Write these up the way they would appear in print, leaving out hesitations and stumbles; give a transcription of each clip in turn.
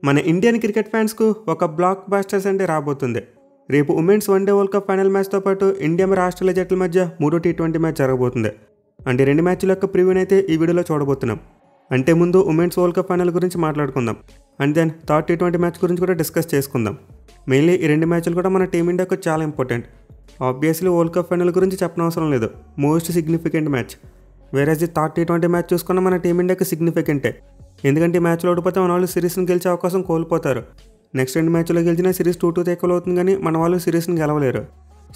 మన Indian cricket ఫ్యాన్స్కు ఒక black బాస్టర్స్ అంటే రాబోతుంది. రేపు women's one day world cup final మ్యాచ్తో పాటు ఇండియా మరి ఆస్ట్రేలియా జట్ల మధ్య 3 T20 మ్యాచ్ జరగబోతుంది. అంటే 2 మ్యాచ్ల యొక్క ప్రివ్యూని అయితే ఈ వీడియోలో చూడబోతున్నాం. అంటే ముందు ఉమెన్స్ వరల్డ్ కప్ ఫైనల్ గురించి మాట్లాడుకుందాం. And then third T20 match గురించి కూడా డిస్కస్ చేసుకుందాం. మెయిన్లీ ఈ 2 మ్యాచ్లు కూడా మన టీమిండియాకు చాలా important. Obviously world cup final గురించి చెప్పనవసరం లేదు, మోస్ట్ సిగ్నిఫికెంట్ మ్యాచ్. వేరేజ్ ది థర్డ్ T20 మ్యాచ్ చూసుకున్న మన టీమిండియాకి సిగ్నిఫికెంటే. ఎందుకంటే ఈ మ్యాచ్లో ఓడిపోతే మన వాళ్ళు సిరీస్ని గెలిచే అవకాశం కోల్పోతారు. నెక్స్ట్ 2 మ్యాచ్లో గెలిచిన సిరీస్ 2-2 ఈక్వల్ అవుతుంది, కానీ మన వాళ్ళు సిరీస్ని గెలవలేరు.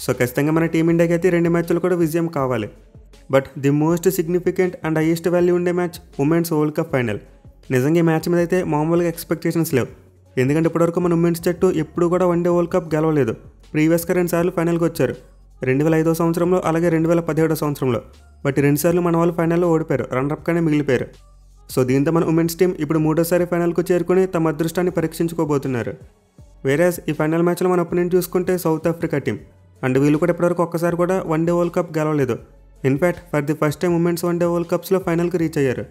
సో ఖచ్చితంగా మన టీమిండియాకి అయితే 2 మ్యాచ్లు కూడా విజయం కావాలి. But the most significant and highest value ఉండే match women's world cup final. నిజంగా ఈ మ్యాచ్ మీద అయితే మామూలుగా ఎక్స్పెక్టేషన్స్ లేవు. ఎందుకంటే ఇప్పటివరకు మన ఉమెన్స్ జట్టు ఎప్పుడు కూడా వన్డే వరల్డ్ కప్ గెలవలేదు. ప్రీవియస్గా 2 సార్లు ఫైనల్కి వచ్చారు, 2005 సంవత్సరంలో అలాగే 2017 సంవత్సరంలో. బట్ 2 సార్లు మన వాళ్ళు ఫైనల్లో ఓడిపోయారు, రన్నర్అప్గానే మిగిలిపోయారు. సో దీంతో మన ఉమెన్స్ టీం ఇప్పుడు 3వ ఫైనల్కు చేరుకుని తమ అదృష్టాన్ని పరీక్షించుకోబోతున్నారు. వేరేస్ ఈ ఫైనల్ మ్యాచ్లో మన ఒపోనెంట్ చూసుకుంటే సౌత్ ఆఫ్రికా టీం. అండ్ వీళ్ళు కూడా ఇప్పటివరకు ఒక్కసారి కూడా వన్డే వరల్డ్ కప్ గెలవలేదు. In fact for the first time women's one day world కప్స్లో ఫైనల్కి రీచ్ అయ్యారు.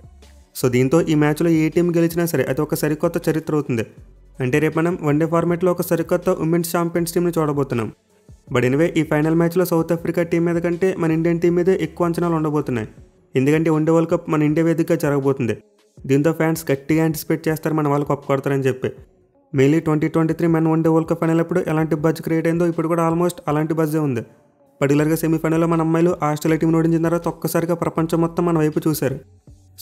సో దీంతో ఈ మ్యాచ్లో ఏ టీం గెలిచినా సరే అది ఒక సరికొత్త చరిత్ర అవుతుంది. అంటే రేపు మనం వన్డే ఫార్మాట్లో ఒక సరికొత్త ఉమెన్స్ ఛాంపియన్స్ టీంని చూడబోతున్నాం. బట్ ఎనివే ఈ ఫైనల్ మ్యాచ్లో సౌత్ ఆఫ్రికా టీం మీద కంటే మన ఇండియన్ టీం మీదే ఎక్కువ అంచనాలు ఉండబోతున్నాయి. ఎందుకంటే వన్డే వరల్డ్ కప్ మన ఇండియా వేదికగా జరగబోతుంది. దీంతో ఫ్యాన్స్ గట్టిగా యాంటిసిపేట్ చేస్తారు మన వాళ్ళు కప్ కొడతారని చెప్పి. Mainly 2023 men one day world cup final అప్పుడు ఎలాంటి బజ్ క్రియేట్ అయిందో ఇప్పుడు కూడా ఆల్మోస్ట్ అలాంటి బజ్జే ఉంది. పర్టికులర్గా సెమీఫైనల్లో మన అమ్మాయిలు ఆస్ట్రేలియా టీం ఓడించిన తర్వాత ఒక్కసారిగా ప్రపంచం మొత్తం మన వైపు చూశారు.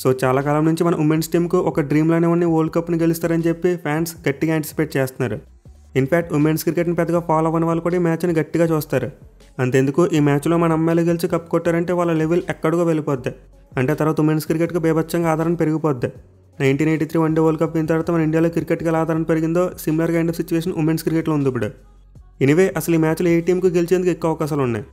సో చాలా కాలం నుంచి మన ఉమెన్స్ టీంకు ఒక డ్రీమ్లోనే ఉన్న వరల్డ్ కప్ని గెలుస్తారని చెప్పి ఫ్యాన్స్ గట్టిగా యాంటిసిపేట్ చేస్తున్నారు. ఇన్ఫ్యాక్ట్ ఉమెన్స్ క్రికెట్ని పెద్దగా ఫాలో అవ్వని వాళ్ళు కూడా ఈ మ్యాచ్ని గట్టిగా చూస్తారు. అంతెందుకు ఈ మ్యాచ్లో మన అమ్మాయిలు గెలిచి కప్ కొట్టారంటే వాళ్ళ లెవెల్ ఎక్కడికో వెళ్ళిపోద్ది. అంటే తర్వాత ఉమెన్స్ క్రికెట్కి బేభత్సంగా ఆదరణ పెరిగిపోద్ది. 1983 వన్డే వరల్డ్ కప్ అయిన తర్వాత మన ఇండియాలో క్రికెట్కి ఎలా ఆదరణ పెరిగిందో similar kind of situation women's క్రికెట్లో ఉంది ఇప్పుడు. ఎనివే అసలు ఈ మ్యాచ్లో ఏ టీంకు గెలిచేందుకు ఎక్కువ అవకాశాలు ఉన్నాయి.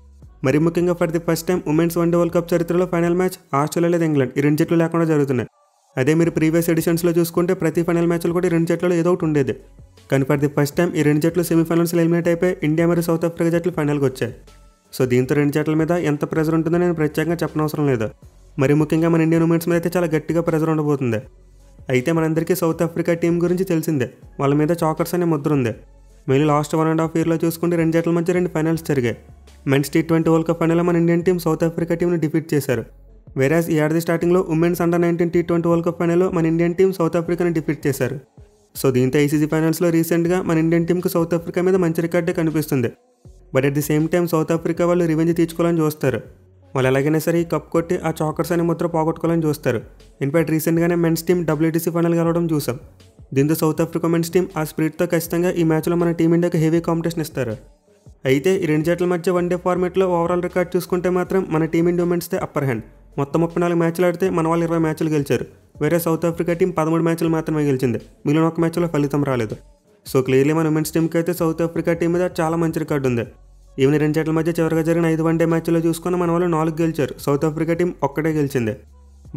మరి ముఖ్యంగా for the first time women's one day world cup చరిత్రలో ఫైనల్ మ్యాచ్ ఆస్ట్రేలియా లేదా ఇంగ్లాండ్ ఈ 2 జట్లు లేకుండా జరుగుతున్నాయి. అదే మీరు ప్రీవియస్ ఎడిషన్స్లో చూసుకుంటే ప్రతి ఫైనల్ మ్యాచ్లో కూడా 2 జట్లలో ఏదో ఒకటి ఉండేది. కానీ ఫర్ ది ఫస్ట్ టైం ఈ 2 జట్లు సెమీఫైనల్స్లో ఎలిమినేట్ అయిపోయి ఇండియా మరియు సౌత్ ఆఫ్రికా జట్లు ఫైనల్కి వచ్చాయి. సో దీంతో 2 జట్ల మీద ఎంత ప్రెజర్ ఉంటుందో నేను ప్రత్యేకంగా చెప్పనవసరం లేదు. మరి ముఖ్యంగా మన ఇండియన్ ఉమెన్స్ మీద అయితే చాలా గట్టిగా ప్రెజర్ ఉండబోతుంది. అయితే మనందరికీ సౌత్ ఆఫ్రికా టీం గురించి తెలిసిందే, వాళ్ళ మీద చాకర్స్ అనే ముద్ర ఉంది. మళ్ళీ లాస్ట్ 1.5 ఇయర్లో చూసుకుంటే 2 జట్ల మధ్య 2 ఫైనల్స్ జరిగాయి. మెన్స్ T20 వరల్డ్ కప్ ఫైనల్లో మన ఇండియన్ టీం సౌత్ ఆఫ్రికా టీంని డిఫీట్ చేశారు. వేరేస్ ఈ ఏడాది స్టార్టింగ్లో women's under-19 T20 world cup ఫైనల్లో మన ఇండియన్ టీం సౌత్ ఆఫ్రికాని డిఫీట్ చేశారు. సో దీంతో ఐసీసీ ఫైనల్స్లో రీసెంట్గా మన ఇండియన్ టీంకు సౌత్ ఆఫ్రికా మీద మంచి రికార్డే కనిపిస్తుంది. But at the same time south Africa వాళ్ళు రివెంజ్ తీర్చుకోవాలని చూస్తారు. వాళ్ళు ఎలాగైనా సరే ఈ కప్ కొట్టి ఆ చాకర్స్ అనే ముద్ర పోగొట్టుకోవాలని చూస్తారు. ఇన్ఫాక్ట్ రీసెంట్గానే మెన్స్ టీం WTC ఫైనల్ గెలవడం చూసాం. దీంతో సౌత్ ఆఫ్రికా మెన్స్ టీం ఆ స్పిరిట్తో ఖచ్చితంగా ఈ మ్యాచ్లో మన టీమిండియాకి హెవీ కాంపిటీషన్ ఇస్తారు. అయితే ఈ 2 జట్ల మధ్య వన్డే ఫార్మాట్లో ఓవరాల్ రికార్డ్ చూసుకుంటే మాత్రం మన టీమిండియా ఉమెన్స్దే అప్పర్ హ్యాండ్. మొత్తం 34 మ్యాచ్లు ఆడితే మన వాళ్ళు 20 మ్యాచ్లు గెలిచారు. వేరే సౌత్ ఆఫ్రికా టీం 13 మ్యాచ్లు మాత్రమే గెలిచింది, మిగిలిన 1 మ్యాచ్లో ఫలితం రాలేదు. సో క్లియర్లీ మన ఉమెన్స్ టీంకి అయితే సౌత్ ఆఫ్రికా టీం మీద చాలా మంచి రికార్డు ఉంది. ఈవెన్ 2 జట్ల మధ్య చివరిగా జరిగిన 5 వన్డే మ్యాచ్లో చూసుకున్న మన వాళ్ళు 4 గెలిచారు, సౌత్ ఆఫ్రికా టీం ఒక్కటే గెలిచింది.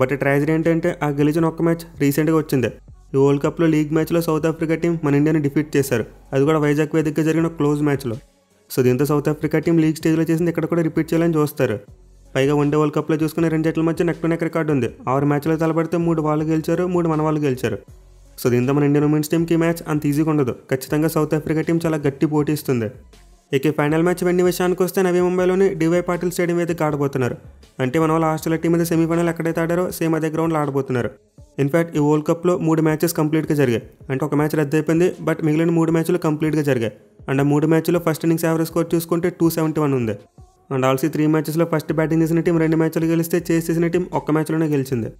బట్ ట్రాజడీ ఏంటంటే ఆ గెలిచిన 1 మ్యాచ్ రీసెంట్గా వచ్చింది. ఈ వరల్డ్ కప్లో లీగ్ మ్యాచ్లో సౌత్ ఆఫ్రికా టీం మన ఇండియాని డిఫీట్ చేశారు, అది కూడా వైజాగ్ వేదికగా జరిగిన క్లోజ్ మ్యాచ్లో. సో దీంతో సౌత్ ఆఫ్రికా టీం లీగ్ స్టేజ్లో చేసింది ఇక్కడ కూడా రిపీట్ చేయాలని చూస్తారు. పైగా వన్డే వరల్డ్ కప్లో చూసుకునే 2 జట్ల మధ్య నెక్ టు నెక్ రికార్డు ఉంది. 6 మ్యాచ్లో తలపడితే 3 వాళ్ళు గెలిచారు, 3 మన వాళ్ళు గెలిచారు. సో దీంతో మన ఇండియన్ ఉమెన్స్ టీంకి ఈ మ్యాచ్ అంత ఈజీగా ఉండదు. ఖచ్చితంగా సౌత్ ఆఫ్రికా టీం చాలా గట్టి పోటీ ఇస్తుంది. ఇక ఫైనల్ మ్యాచ్ వెండి విషయానికి వస్తే నవీ ముంబైలోని డివై పాటిల్ స్టేడియం వేదిక ఆడబోతున్నారు. అంటే మన వాళ్ళు ఆస్ట్రేలియా టీం మీద సెమీఫైనల్ ఎక్కడైతే ఆడారో సేమ్ అదే గ్రౌండ్లో ఆడబోతున్నారు. ఇన్ఫ్యాక్ట్ ఈ వరల్డ్ కప్లో 3 మ్యాచెస్ కంప్లీట్గా జరిగాయి. అంటే 1 మ్యాచ్ రద్దు అయిపోయింది, బట్ మిగిలిన 3 మ్యాచ్లు కంప్లీట్గా జరిగాయి. అండ్ ఆ 3 మ్యాచ్లో ఫస్ట్ ఇన్నింగ్స్ యావరేజ్ స్కోర్ చూసుకుంటే 271 ఉంది. అండ్ ఆల్సీ 3 మ్యాచెస్లో ఫస్ట్ బ్యాటింగ్ చేసిన టీం 2 మ్యాచ్లు గెలిస్తే చేస్ చేసిన టీం 1 మ్యాచ్లోనే గెలిచింది.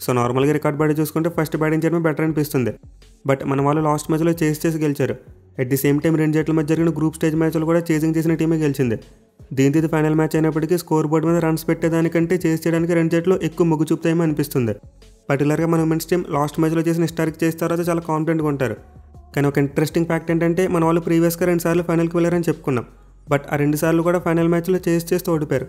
సో నార్మల్గా రికార్డ్ బట్టి చూసుకుంటే ఫస్ట్ బ్యాటింగ్ చేయడమే బెటర్ అనిపిస్తుంది. బట్ మన వాళ్ళు లాస్ట్ మ్యాచ్లో చేసి గెలిచారు. అట్ ది సేమ్ టైం 2 జట్ల మధ్య జరిగిన గ్రూప్ స్టేజ్ మ్యాచ్లు కూడా చేసింగ్ చేసిన టీమే గెలిచింది. దీంతో ఇది ఫైనల్ మ్యాచ్ అయినప్పటికీ స్కోర్ బోర్డు మీద రన్స్ పెట్టేదానికంటే చేసి చేయడానికి 2 జట్లు ఎక్కువ మొగ్గు చూపుతాయేమో అనిపిస్తుంది. పర్టికులర్గా మన ఉమెన్స్ టీం లాస్ట్ మ్యాచ్లో చేసిన హిస్టారిక్ చేసిన తర్వాత చాలా కాన్ఫిడెంట్గా ఉంటారు. కానీ ఒక ఇంట్రెస్టింగ్ ఫ్యాక్ట్ ఏంటంటే మన వాళ్ళు ప్రీవియస్గా 2 సార్లు ఫైనల్కి వెళ్ళారని చెప్పుకున్నాం. బట్ ఆ 2 సార్లు కూడా ఫైనల్ మ్యాచ్లో చేస్తూ ఓడిపోయారు.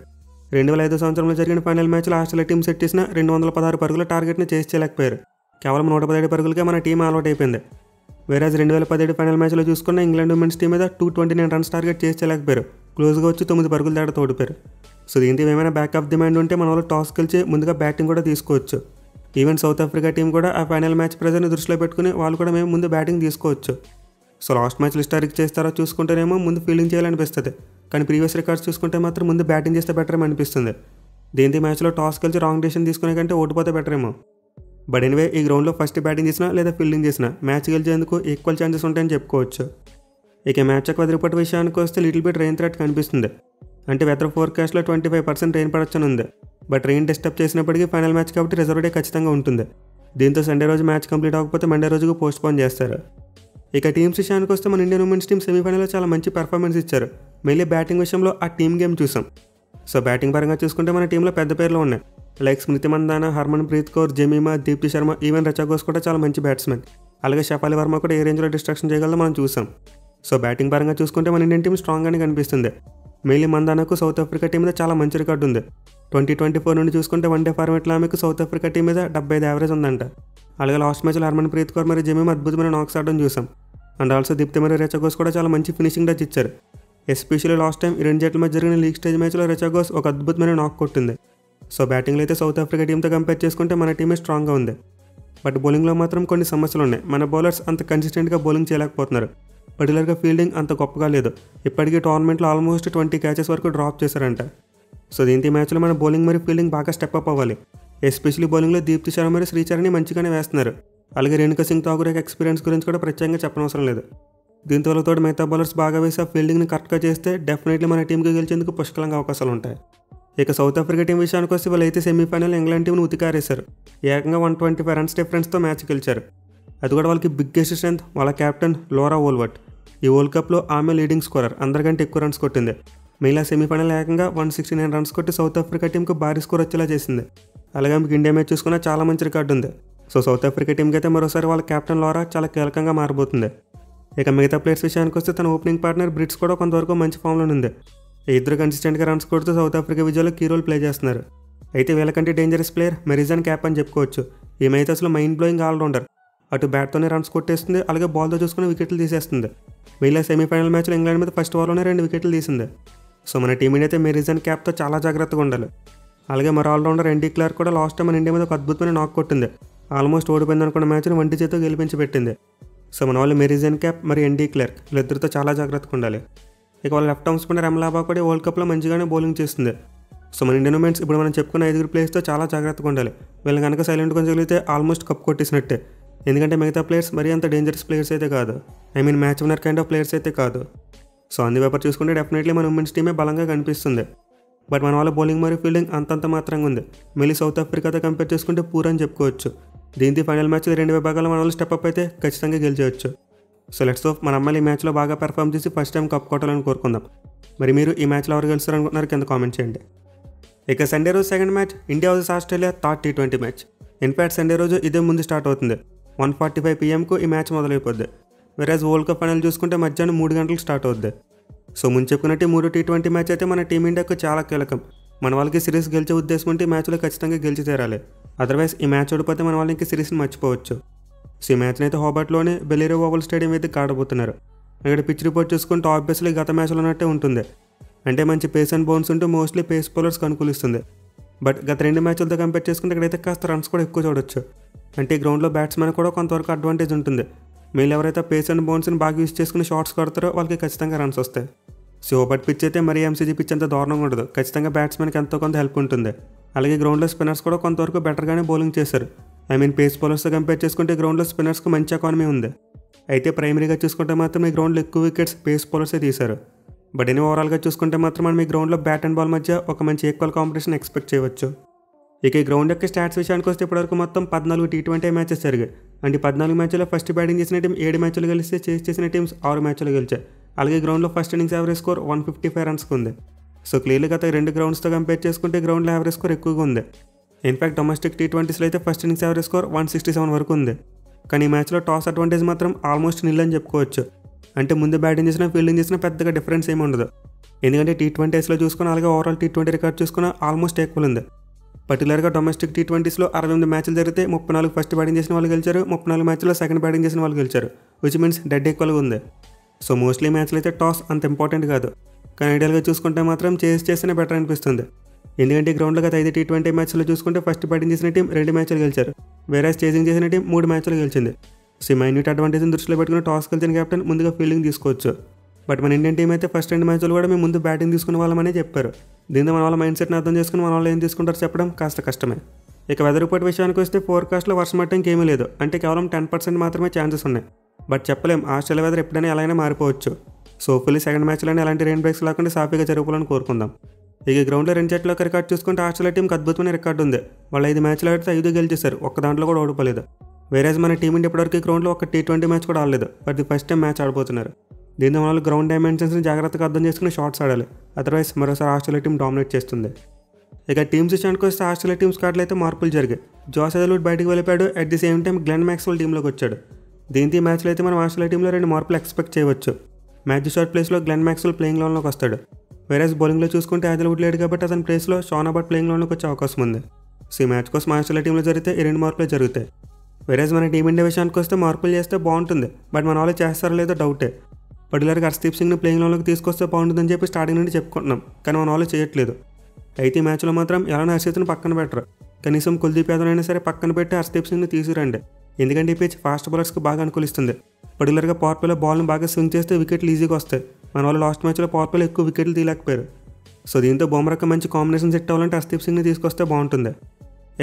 2005 సంవత్సరంలో జరిగిన ఫైనల్ మ్యాచ్లో ఆస్ట్రేలియా టీం సెట్ చేసిన 216 పరుగుల టార్గెట్ని చేయలేకపోయారు. కేవలం 117 పరుగులకే మన టీం ఆల్అౌట్ అయిపోయింది. వేరేజ్ 2017 ఫైనల్ మ్యాచ్లో చూసుకున్న ఇంగ్లాండ్ ఉమెన్స్ టీం మీద 229 రన్స్ టార్గెట్ చేయలేకపోయారు. క్లోజ్గా వచ్చి 9 పరుగుల తేడా ఓడిపోయారు. సో దీంతో ఏమైనా బ్యాక్ ఆఫ్ ది మైండ్ ఉంటే మన వాళ్ళు టాస్ గెలిచి ముందుగా బ్యాటింగ్ కూడా తీసుకోవచ్చు. ఈవెన్ సౌత్ ఆఫ్రికా టీం కూడా ఆ ఫైనల్ మ్యాచ్ ప్రెజర్ని దృష్టిలో పెట్టుకుని వాళ్ళు కూడా మేము ముందు బ్యాటింగ్ తీసుకోవచ్చు. సో లాస్ట్ మ్యాచ్లో హిస్టారిక్ చేస్తారో చూసుకుంటేనేమో ముందు ఫీల్డింగ్ చేయాలనిపిస్తుంది, కానీ ప్రీవియస్ రికార్డ్స్ చూసుకుంటే మాత్రం ముందు బ్యాటింగ్ చేస్తే బెటర్ ఏమో అనిపిస్తుంది. దీంతో మ్యాచ్లో టాస్ కలిసి రాంగ్ డెసిషన్ తీసుకునే కంటే ఓడిపోతే బెటర్ ఏమో. బట్ ఎనివే ఈ గ్రౌండ్లో ఫస్ట్ బ్యాటింగ్ చేసినా లేదా ఫీల్డింగ్ చేసినా మ్యాచ్ గెలిచేందుకు ఈక్వల్ ఛాన్సెస్ ఉంటాయని చెప్పుకోవచ్చు. ఇక మ్యాచ్ యొక్క వెదర్ రిపోర్ట్ విషయానికి వస్తే లిటిల్ బిట్ రెయిన్ థ్రెట్ కనిపిస్తుంది. అంటే వెదర్ ఫోర్కాస్ట్లో 25% రెయిన్ పడొచ్చని ఉంది. బట్ రెయిన్ డిస్టర్బ్ చేసినప్పటికీ ఫైనల్ మ్యాచ్ కాబట్టి రిజర్వ్ డే ఖచ్చితంగా ఉంటుంది. దీంతో సండే రోజు మ్యాచ్ కంప్లీట్ అవ్వకపోతే మండే రోజుకు పోస్ట్ పోన్ చేస్తారు. ఇక టీమ్స్ విషయానికి వస్తే మన ఇండియన్ ఉమెన్స్ టీం సెమీఫైనల్లో చాలా మంచి పర్ఫార్మెన్స్ ఇచ్చారు. మెయిన్లీ బ్యాటింగ్ విషయంలో ఆ టీమ్ గేమ్ చూసాం. సో బ్యాటింగ్ పరంగా చూసుకుంటే మన టీంలో పెద్ద పేర్లు ఉన్నాయి. లైక్ స్మృతి మందాన, హర్మన్ ప్రీత్ కౌర్, జమీమా, దీప్తి శర్మ, ఈవెన్ రచా ఘోష్ కూడా చాలా మంచి బ్యాట్స్మెన్. అలాగే షఫాలి వర్మ కూడా ఏ రేంజ్లో డిస్ట్రాక్షన్ చేయగలదో మనం చూసాం. సో బ్యాటింగ్ పరంగా చూసుకుంటే మన ఇండియన్ టీం స్ట్రాంగ్గానే కనిపిస్తుంది. మెయిన్లీ మందానకు సౌత్ ఆఫ్రికా టీం మీద చాలా మంచి రికార్డు ఉంది. 2024 నుండి చూసుకుంటే వన్డే ఫార్మాట్లో ఆమెకు సౌత్ ఆఫ్రికా టీం మీద 75 యావరేజ్ ఉందంట. అలాగే లాస్ట్ మ్యాచ్లో హర్మన్ ప్రీత్ కౌర్ మరియు జమీమా అద్భుతమైన నాక్స్ ఆడడం చూసాం. అండ్ ఆల్సో దీప్తి మరియు రచా ఘోష్ కూడా చాలా మంచి ఫినిషింగ్ టచ్ ఇచ్చారు. ఎస్పెషల్లీ లాస్ట్ టైం ఈ రెండు జట్ల మధ్య జరిగిన లీగ్ స్టేజ్ మ్యాచ్లో రచా ఘోష్ ఒక అద్భుతమైన నాక్ కొట్టింది. సో బ్యాటింగ్లో అయితే సౌత్ ఆఫ్రికా టీంతో కంపేర్ చేసుకుంటే మన టీమే స్ట్రాంగ్గా ఉంది. బట్ బౌలింగ్లో మాత్రం కొన్ని సమస్యలు ఉన్నాయి. మన బౌలర్స్ అంత కన్సిస్టెంట్గా బౌలింగ్ చేయలేకపోతున్నారు. పర్టికులర్గా ఫీల్డింగ్ అంత గొప్పగా లేదు. ఇప్పటికీ టోర్నమెంట్లో ఆల్మోస్ట్ 20 క్యాచెస్ వరకు డ్రాప్ చేశారంట. సో దీంతో మ్యాచ్లో మన బౌలింగ్ మరియు ఫీల్డింగ్ బాగా స్టెప్ అప్ అవ్వాలి. ఎస్పెషల్లీ బౌలింగ్లో దీప్తి శర్మ మరియు శ్రీచరణి మంచిగానే వేస్తున్నారు. అలాగే రేణుకా సింగ్ ఠాకూర్ యొక్క ఎక్స్పీరియన్స్ గురించి కూడా ప్రత్యేకంగా చెప్పనవసరం లేదు. దీంతో తోడు మిగతా బౌలర్స్ బాగా వేసి ఆ ఫీల్డింగ్ని కరెక్ట్గా చేస్తే డెఫినెట్లీ మన టీంకి గెలిచేందుకు పుష్కలంగా అవకాశాలు ఉంటాయి. ఇక సౌత్ ఆఫ్రికా టీం విషయానికి వస్తే వాళ్ళు అయితే సెమీఫైనల్ ఇంగ్లాండ్ టీంను ఉతికారేశారు. ఏకంగా 125 రన్స్ డిఫరెన్స్తో మ్యాచ్ గెలిచారు. అది కూడా వాళ్ళకి బిగ్గెస్ట్ స్ట్రెంత్ వాళ్ళ కెప్టెన్ లోరా ఓల్వర్ట్. ఈ వరల్డ్ కప్లో ఆమె లీడింగ్ స్కోరర్, అందరికంటే ఎక్కువ రన్స్ కొట్టింది. మిగిలిన సెమీఫైనల్ ఏకంగా 169 రన్స్ కొట్టి సౌత్ ఆఫ్రికా టీంకు భారీ స్కోర్ వచ్చేలా చేసింది. అలాగే మీకు ఇండియా మ్యాచ్ చూసుకున్న చాలా మంచి రికార్డు ఉంది. సో సౌత్ ఆఫ్రికా టీంకి అయితే మరోసారి వాళ్ళ కెప్టెన్ లోరా చాలా కీలకంగా మారబోతుంది. ఇక మిగతా ప్లేయర్స్ విషయానికి వస్తే తన ఓపెనింగ్ పార్ట్నర్ బ్రిట్స్ కూడా కొంతవరకు మంచి ఫామ్లో ఉంది. ఇద్దరు కన్సిస్టెంట్గా రన్స్ కొడుతూ సౌత్ ఆఫ్రికా విజయాలో కీ రోల్ ప్లే చేస్తున్నారు. అయితే వీళ్ళకంటే డేంజరస్ ప్లేయర్ మెరిజాన్ క్యాప్ అని చెప్పుకోవచ్చు. ఈమె అయితే అసలు మైండ్ బ్లోయింగ్ ఆల్రౌండర్. అటు బ్యాట్తోనే రన్స్ కొట్టేస్తుంది, అలాగే బాల్తో చూసుకుని వికెట్లు తీసేస్తుంది. మిగిలిన సెమీఫైనల్ మ్యాచ్లో ఇంగ్లాండ్ మీద ఫస్ట్ ఓవర్లోనే 2 వికెట్లు తీసింది. సో మన టీంని అయితే మెరిజాన్ క్యాప్తో చాలా జాగ్రత్తగా ఉండాలి. అలాగే మరో ఆల్రౌండర్ ఎన్డీ క్లార్క్ కూడా లాస్ట్ టైం మన ఇండియా మీద ఒక అద్భుతమైన నాక్ కొట్టింది. ఆల్మోస్ట్ ఓడిపోయింది అనుకున్న మ్యాచ్ని 1 చేతితో గెలిపించి పెట్టింది. సో మన వాళ్ళు మెరిజాన్ క్యాప్ మరి ఎన్డీ క్లార్క్ వీళ్ళిద్దరితో చాలా జాగ్రత్తగా ఉండాలి. ఇక వాళ్ళ లెఫ్ట్ ఆర్మ్ స్పిన్నర్ అమలాబా కూడా వరల్డ్ కప్లో మంచిగానే బౌలింగ్ చేస్తుంది. సో మన ఇండియన్ ఉమెన్స్ ఇప్పుడు మనం చెప్పుకున్న 5 ప్లేయర్స్తో చాలా జాగ్రత్తగా ఉండాలి. వీళ్ళు కనుక సైలెంట్గా కొంచెం ఆల్మోస్ట్ కప్ కొట్టేసినట్టే. ఎందుకంటే మిగతా ప్లేయర్స్ మరీ అంత డేంజరస్ ప్లేయర్స్ అయితే కాదు. Match winner kind of players అయితే కాదు. సో అందు పేపర్ చూసుకుంటే డెఫినెట్లీ మన ఉమెన్స్ టీమే బలంగా కనిపిస్తుంది. బట్ మన వాళ్ళ బౌలింగ్ మరియు ఫీల్డింగ్ అంతంత మాత్రంగా ఉంది. మళ్ళీ సౌత్ ఆఫ్రికాతో కంపేర్ చేసుకుంటే పూర్ అని చెప్పుకోవచ్చు. దీంతో ఫైనల్ మ్యాచ్ 2 విభాగాల్లో మన వాళ్ళు స్టెప్ అయితే ఖచ్చితంగా గెలిచవచ్చు. సో లెట్స్ హోప్ మన అమ్మాయిలు ఈ మ్యాచ్లో బాగా పెర్ఫామ్ చేసి ఫస్ట్ టైం కప్ కొట్టాలని కోరుకుందాం. మరి మీరు ఈ మ్యాచ్లో ఎవరు గెలుస్తారనుకుంటున్నారు కింద కామెంట్ చేయండి. ఇక సండే రోజు second match India versus Australia third T20 match. In fact Sunday రోజు ఇదే ముందు స్టార్ట్ అవుతుంది. 1:45 PM ఈ మ్యాచ్ మొదలైపోద్ది. వెరాజ్ వరల్డ్ కప్ ఫైనల్ చూసుకుంటే మధ్యాహ్నం 3 గంటలకు స్టార్ట్ అవుద్ది. సో ముందు చెప్పుకున్నట్టు 3 T20 మ్యాచ్ అయితే మన టీమిండియాకు చాలా కీలకం. మన వాళ్ళకి సిరీస్ గెలిచే ఉద్దేశం ఉంటే ఈ మ్యాచ్లో ఖచ్చితంగా గెలిచి తీరాలి. అదర్వైజ్ ఈ మ్యాచ్ ఓడిపోతే మన వాళ్ళకి సిరీస్ని మర్చిపోవచ్చు. సో ఈ మ్యాచ్ని అయితే హోబర్ట్లోనే బెలీరో ఓవల్ స్టేడియం అయితే ఆడబోతున్నారు. ఇక్కడ పిచ్ రిపోర్ట్ చూసుకుంటే ఆబ్వియస్లీ గత మ్యాచ్లో ఉన్నట్టే ఉంటుంది. అంటే మంచి పేస్ అండ్ బౌన్స్ ఉంటూ మోస్ట్లీ పేస్ బౌలర్స్కి అనుకూలిస్తుంది. బట్ గత 2 మ్యాచ్లతో కంపేర్ చేసుకుంటే ఇక్కడైతే కాస్త రన్స్ కూడా ఎక్కువ చూడొచ్చు. అంటే ఈ గ్రౌండ్లో బ్యాట్స్మెన్ కూడా కొంతవరకు అడ్వాంటేజ్ ఉంటుంది. మీరు ఎవరైతే పేస్ అండ్ బౌన్స్ని బాగా యూజ్ చేసుకుని షాట్స్ కొడతారో వాళ్ళకి ఖచ్చితంగా రన్స్ వస్తాయి. సో బట్ పిచ్ అయితే మరీ ఎంసీజీ పిచ్ అంత దారుణంగా ఉండదు. ఖచ్చితంగా బ్యాట్స్మెన్కి ఎంతో కొంత హెల్ప్ ఉంటుంది. అలాగే గ్రౌండ్లో స్పిన్నర్స్ కూడా కొంతవరకు బెటర్గానే బౌలింగ్ చేశారు. పేస్ బౌలర్స్తో కంపేర్ చేసుకుంటే గ్రౌండ్లో స్పిన్నర్స్కి మంచి ఎకానమీ ఉంది. అయితే ప్రైమరీగా చూసుకుంటే మాత్రం ఈ గ్రౌండ్లో ఎక్కువ వికెట్స్ పేస్ బౌలర్సే తీశారు. బట్ ఎన్ని ఓవరాల్గా చూసుకుంటే మాత్రం మనం ఈ గ్రౌండ్లో బ్యాట్ అండ్ బాల్ మధ్య ఒక మంచి ఈక్వల్ కాంపిటీషన్ ఎక్స్పెక్ట్ చేయవచ్చు. ఇక ఈ గ్రౌండ్ యొక్క స్టాట్స్ విషయానికి వస్తే ఇప్పటివరకు మొత్తం 14 T20 మ్యాచెస్ జరిగాయి. అంటే 14 మ్యాచ్లో ఫస్ట్ బ్యాటింగ్ చేసిన టీం 7 మ్యాచ్లు గెలిస్తే చేస్ చేసిన టీమ్స్ 6 మ్యాచ్లు గెలిచాయి. అలాగే గ్రౌండ్లో ఫస్ట్ ఇన్నింగ్స్ యావరేజ్ స్కోర్ 155 రన్స్కి ఉంది. సో క్లియర్లీ గత 2 గ్రౌండ్స్తో కంపేర్ చేసుకుంటే గ్రౌండ్లో యావరేజ్ స్కోర్ ఎక్కువగా ఉంది. ఇన్ఫాక్ట్ డొమెస్టిక్ T20స్లో అయితే ఫస్ట్ ఇన్నింగ్స్ యావరేజ్ స్కోర్ 167 వరకు ఉంది. కానీ ఈ మ్యాచ్లో టాస్ అడ్వాంటేజ్ మాత్రం ఆల్మోస్ట్ నిల్ అని చెప్పుకోవచ్చు. అంటే ముందు బ్యాటింగ్ చేసినా ఫీల్డింగ్ చేసినా పెద్దగా డిఫరెన్స్ ఏమి ఉండదు. ఎందుకంటే T20స్లో చూసుకుని అలాగే ఓవరాల్ T20 రికార్డ్ చూసుకున్న ఆల్మోస్ట్ ఈక్వల్ ఉంది. పర్టికులర్గా డొమెస్టిక్ T20స్లో 68 మ్యాచ్లు జరిగితే 34 ఫస్ట్ బ్యాటింగ్ చేసిన వాళ్ళు గెలిచారు, 34 మ్యాచ్లో సెకండ్ బ్యాటింగ్ చేసిన వాళ్ళు గెలిచారు, విచ్ మీన్స్ డెడ్ ఈక్వల్గా ఉంది. సో మోస్ట్లీ మ్యాచ్లో అయితే టాస్ అంత ఇంపార్టెంట్ కాదు. కానీ ఐడియల్గా చూసుకుంటే మాత్రం చేస్తేనే బెటర్ అనిపిస్తుంది. ఎందుకంటే ఈ గ్రౌండ్లో గత 5 T20 మ్యాచ్లో చూసుకుంటే ఫస్ట్ బ్యాటింగ్ చేసిన టీం 2 మ్యాచ్లు గెలిచారు, వేరే చేసింగ్ చేసిన టీం 3 మ్యాచ్లు గెలిచింది. సో మైన్యూట్ అడ్వాంటేజ్ని దృష్టిలో పెట్టుకుని టాస్ గెలిచిన కెప్టెన్ ముందుగా ఫీల్డింగ్ తీసుకోవచ్చు. బట్ మన ఇండియన్ టీం అయితే ఫస్ట్ 2 మ్యాచ్లు కూడా మేము ముందు బ్యాటింగ్ తీసుకునే వాళ్ళమని చెప్పారు. దీంతో మన వాళ్ళ మైండ్ సెట్ని అర్థం చేసుకుని మన వాళ్ళు ఏం తీసుకుంటారో చెప్పడం కాస్త కష్టమే. ఇక వెదర్ రిపోర్ట్ విషయానికి వస్తే ఫోర్కాస్ట్లో వర్షం పడటానికి ఏమీ లేదు, అంటే కేవలం 10% మాత్రమే ఛాన్సెస్ ఉన్నాయి. బట్ చెప్పలేం, ఆస్ట్రేలియా వెదర్ ఎప్పుడైనా ఎలాగైనా మారిపోవచ్చు. సో ఫుల్లీ సెకండ్ మ్యాచ్లోనే ఎలాంటి రెయిన్ బ్రేక్స్ లేకుండా సాఫీగా జరుగుకోవాలని కోరుకుందాం. ఇక గ్రౌండ్లో 2 జట్ల యొక్క రికార్డు చూసుకుంటే ఆస్ట్రేలియా టీంకి అద్భుతమైన రికార్డు ఉంది. వాళ్ళు 5 మ్యాచ్లు ఆడితే 5 గెలిచేశారు, ఒక్క దాంట్లో కూడా ఓడిపోలేదు. వేరేజ్ మన టీమిండియా ఇప్పటివరకు గ్రౌండ్లో ఒక T20 మ్యాచ్ కూడా ఆడలేదు, but the first time match ఆడిపోతున్నారు. దీంతో వాళ్ళు గ్రౌండ్ డైమెన్షన్స్ని జాగ్రత్తగా అర్థం చేసుకుని షాట్స్ ఆడాలి, అదర్వైజ్ మరోసారి ఆస్ట్రేలియా టీం డామినేట్ చేస్తుంది. ఇక టీమ్స్ విషయానికి వస్తే ఆస్ట్రేలియా టీమ్ స్క్వాడ్లో అయితే మార్పులు జరిగాయి. జాస్ హేజల్వుడ్ బయటకు వెళ్ళిపోయాడు, at the same time Glenn Maxwell టీంలోకి వచ్చాడు. దీంతో ఈ మ్యాచ్లో అయితే మనం ఆస్ట్రేలియా టీంలో 2 మార్పులు ఎక్స్పెక్ట్ చేయవచ్చు. మ్యాచ్ షాట్ ప్లేస్లో గ్లెన్ మ్యాక్స్వెల్ ప్లేయింగ్ లోన్లోకి వస్తాడు. వేరేస్ బౌలింగ్లో చూసుకుంటే హేజల్వుడ్ లేడు కాబట్టి అతని ప్లేస్లో షాన్ అబాట్ ప్లేయింగ్ లోన్లోకి వచ్చే అవకాశం ఉంది. సో ఈ మ్యాచ్ కోసం ఆస్ట్రేలియా టీంలో జరిగితే ఈ 2 మార్పులే జరుగుతాయి. వేరేస్ మన టీమిండియా విషయానికి వస్తే మార్పులు చేస్తే బాగుంటుంది, బట్ మన వాళ్ళు చేస్తారో లేదో డౌటే. పర్టికులర్గా హర్షదీప్ సింగ్ని ప్లేయింగ్ లోన్లోకి తీసుకొస్తే బాగుంటుందని చెప్పి స్టార్టింగ్ నుండి చెప్పుకుంటున్నాం, కానీ మన వాళ్ళు చేయట్లేదు. అయితే ఈ మ్యాచ్లో మాత్రం ఎలానో హర్షదీప్ని పక్కన పెట్టరు, కనీసం కుల్దీప్ యాదవ్ అయినా సరే పక్కన పెట్టి హర్షదీప్ సింగ్ని తీసుకురండి. ఎందుకంటే ఈ పిచ్ ఫాస్ట్ బౌలర్స్కి బాగా అనుకూలిస్తుంది. పర్టికులర్గా పవర్ ప్లేలో బాల్ని బాగా స్వింగ్ చేస్తే వికెట్లు ఈజీగా వస్తాయి. మన వాళ్ళు లాస్ట్ మ్యాచ్లో పవర్ ప్లేలో ఎక్కువ వికెట్లు తీయలేకపోయారు. సో దీంతో బుమ్రాకి మంచి కాంబినేషన్ సెట్ అవ్వాలంటే హర్షదీప్ సింగ్ని తీసుకొస్తే బాగుంటుంది.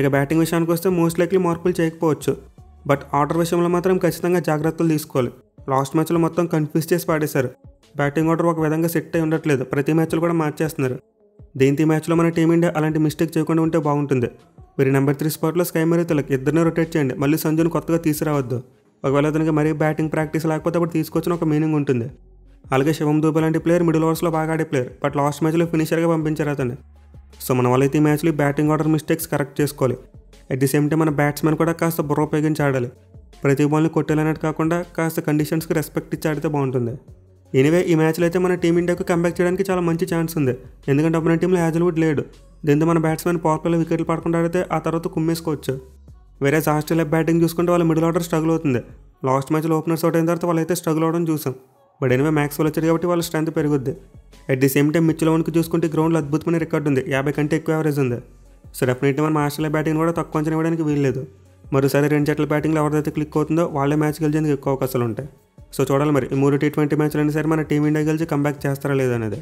ఇక బ్యాటింగ్ విషయానికి వస్తే మోస్ట్ లైక్లీ మార్పులు చేయకపోవచ్చు, బట్ ఆర్డర్ విషయంలో మాత్రం ఖచ్చితంగా జాగ్రత్తలు తీసుకోవాలి. లాస్ట్ మ్యాచ్లో మొత్తం కన్ఫ్యూజ్ చేసి పాడేశారు. బ్యాటింగ్ ఆర్డర్ ఒక విధంగా సెట్ అయి ఉండట్లేదు, ప్రతి మ్యాచ్లో కూడా మార్చేస్తున్నారు. దీంతో ఈ మ్యాచ్లో మన టీమిండియా అలాంటి మిస్టేక్ చేయకుండా ఉంటే బాగుంటుంది. మీరు నెంబర్ 3 స్పాట్లో స్కై మరియు తిలక్ ఇద్దరిని రొటేట్ చేయండి, మళ్ళీ సంజుని కొత్తగా తీసుకురావద్దు. ఒకవేళ అతనికి మరీ బ్యాటింగ్ ప్రాక్టీస్ లేకపోతే అప్పుడు తీసుకొచ్చిన ఒక మీనింగ్ ఉంటుంది. అలాగే శివం దూబే లాంటి ప్లేయర్ మిడిల్ ఓవర్స్లో బాగా ఆడే ప్లేయర్, బట్ లాస్ట్ మ్యాచ్లో ఫినిషర్గా పంపించారు అతన్ని. సో మన వాళ్ళైతే ఈ మ్యాచ్లో బ్యాటింగ్ ఆర్డర్ మిస్టేక్స్ కరెక్ట్ చేసుకోవాలి. అట్ ది సేమ్ టైం మన బ్యాట్స్మెన్ కూడా కాస్త బుర్ర ఉపయోగించి ఆడాలి. ప్రతి బాల్ని కొట్టేలన్నట్టు కాకుండా కాస్త కండిషన్స్కి రెస్పెక్ట్ ఇచ్చి ఆడితే బాగుంటుంది. ఎనీవే ఈ మ్యాచ్లో అయితే మన టీమిండియాకు కంబ్యాక్ చేయడానికి చాలా మంచి ఛాన్స్ ఉంది, ఎందుకంటే అప్పుడు టీంలో హేజల్వుడ్ లేడు. దీంతో మన బ్యాట్స్మెన్ పవర్ ప్లేలో వికెట్లు పడకుండా ఆడితే ఆ తర్వాత కుమ్మేసుకోవచ్చు. వేరే ఆస్ట్రేలియా బ్యాటింగ్ చూసుకుంటే వాళ్ళ మిడిల్ ఆర్డర్ స్ట్రగుల్ అవుతుంది. లాస్ట్ మ్యాచ్లో ఓపెనర్స్ అవుట్ అయిన తర్వాత వాళ్ళైతే స్ట్రగుల్ అవ్వడం చూసాం, బట్ ఎనివే మ్యాక్స్వెల్ వచ్చాడు కాబట్టి వాళ్ళ స్ట్రెంత్ పెరుగుద్ది. At the same time Mitchell ఓవెన్కి చూసుకుంటే గ్రౌండ్లో అద్భుతమైన రికార్డు ఉంది, 50 కంటే ఎక్కువ యావరేజ్ ఉంది. సో డెఫినెట్లీ మనం ఆస్ట్రేలియా బ్యాటింగ్ కూడా తక్కువ అంచనా ఇవ్వడానికి వీల్లేదు. మరోసారి 2 జట్ల బ్యాటింగ్లో ఎవరిదైతే క్లిక్ అవుతుందో వాళ్ళే మ్యాచ్ గెలిచేందుకు ఎక్కువ అవకాశాలు ఉంటాయి. సో చూడాలి మరి ఈ 3 T20 మ్యాచ్లు అయినా సరే మన టీమిండియా గెలిచి కంబ్యాక్ చేస్తారా లేదనేది.